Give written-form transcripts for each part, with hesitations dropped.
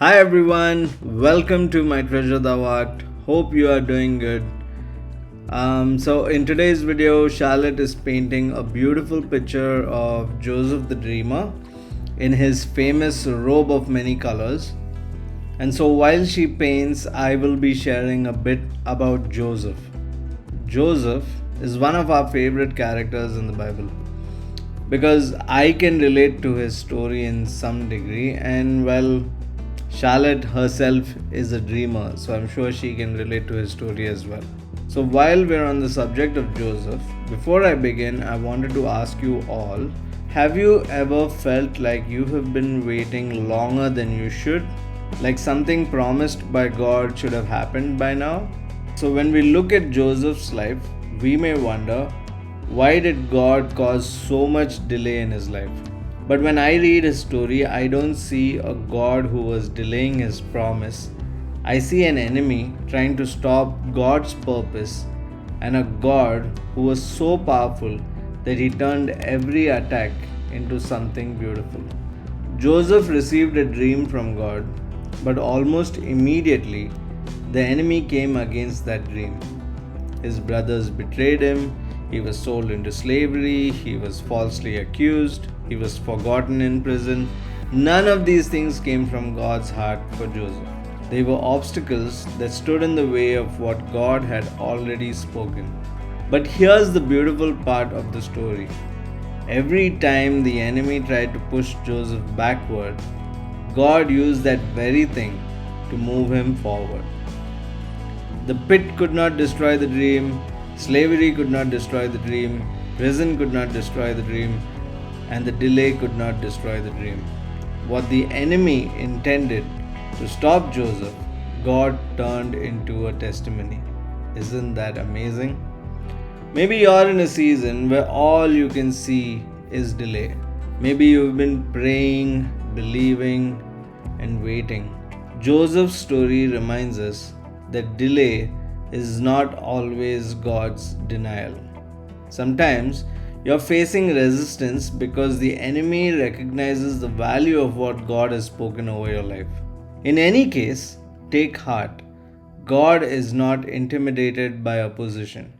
Hi everyone, welcome to my Treasure the Art. Hope you are doing good. So in today's video, Charlotte is painting a beautiful picture of Joseph the Dreamer in his famous robe of many colors. And so while she paints, I will be sharing a bit about Joseph. Joseph is one of our favorite characters in the Bible because I can relate to his story in some degree, and well, Charlotte herself is a dreamer, so I'm sure she can relate to his story as well. So, while we're on the subject of Joseph, before I begin, I wanted to ask you all, have you ever felt like you have been waiting longer than you should? Like something promised by God should have happened by now? So, when we look at Joseph's life, we may wonder, why did God cause so much delay in his life? But when I read his story, I don't see a God who was delaying his promise. I see an enemy trying to stop God's purpose, and a God who was so powerful that he turned every attack into something beautiful. Joseph received a dream from God, but almost immediately the enemy came against that dream. His brothers betrayed him, he was sold into slavery, he was falsely accused, he was forgotten in prison. None of these things came from God's heart for Joseph. They were obstacles that stood in the way of what God had already spoken. But here's the beautiful part of the story. Every time the enemy tried to push Joseph backward, God used that very thing to move him forward. The pit could not destroy the dream, slavery could not destroy the dream, prison could not destroy the dream, and the delay could not destroy the dream. What the enemy intended to stop Joseph, God turned into a testimony. Isn't that amazing? Maybe you're in a season where all you can see is delay. Maybe you've been praying, believing, and waiting. Joseph's story reminds us that delay is not always God's denial. Sometimes you're facing resistance because the enemy recognizes the value of what God has spoken over your life. In any case, take heart. God is not intimidated by opposition.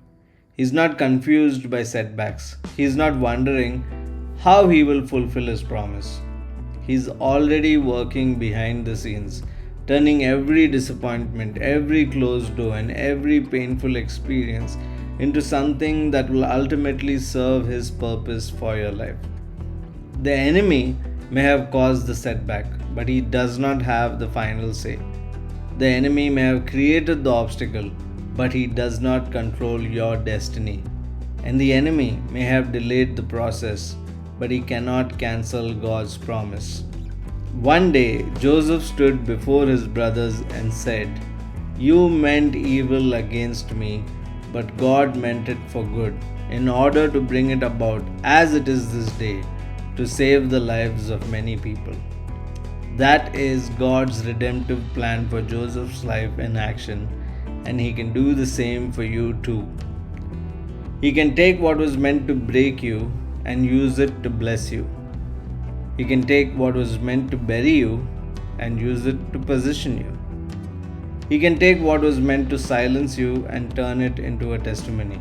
He's not confused by setbacks. He's not wondering how he will fulfill his promise. He's already working behind the scenes, turning every disappointment, every closed door, and every painful experience into something that will ultimately serve his purpose for your life. The enemy may have caused the setback, but he does not have the final say. The enemy may have created the obstacle, but he does not control your destiny. And the enemy may have delayed the process, but he cannot cancel God's promise. One day, Joseph stood before his brothers and said, "You meant evil against me, but God meant it for good, in order to bring it about as it is this day, to save the lives of many people." That is God's redemptive plan for Joseph's life in action, and He can do the same for you too. He can take what was meant to break you and use it to bless you. He can take what was meant to bury you and use it to position you. He can take what was meant to silence you and turn it into a testimony.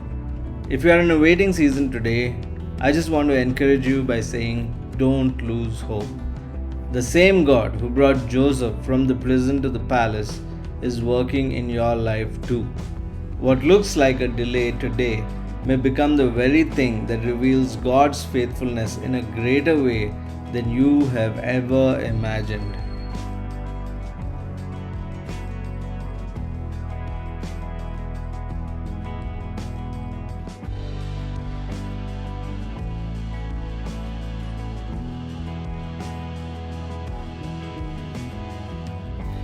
If you are in a waiting season today, I just want to encourage you by saying, don't lose hope. The same God who brought Joseph from the prison to the palace is working in your life too. What looks like a delay today may become the very thing that reveals God's faithfulness in a greater way than you have ever imagined.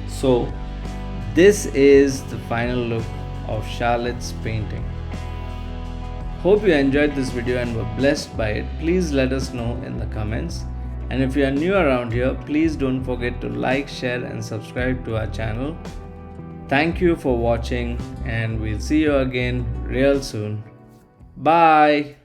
So, this is the final look of Charlotte's painting. Hope you enjoyed this video and were blessed by it. Please let us know in the comments. And if you are new around here, please don't forget to like, share, and subscribe to our channel. Thank you for watching, and we'll see you again real soon. Bye.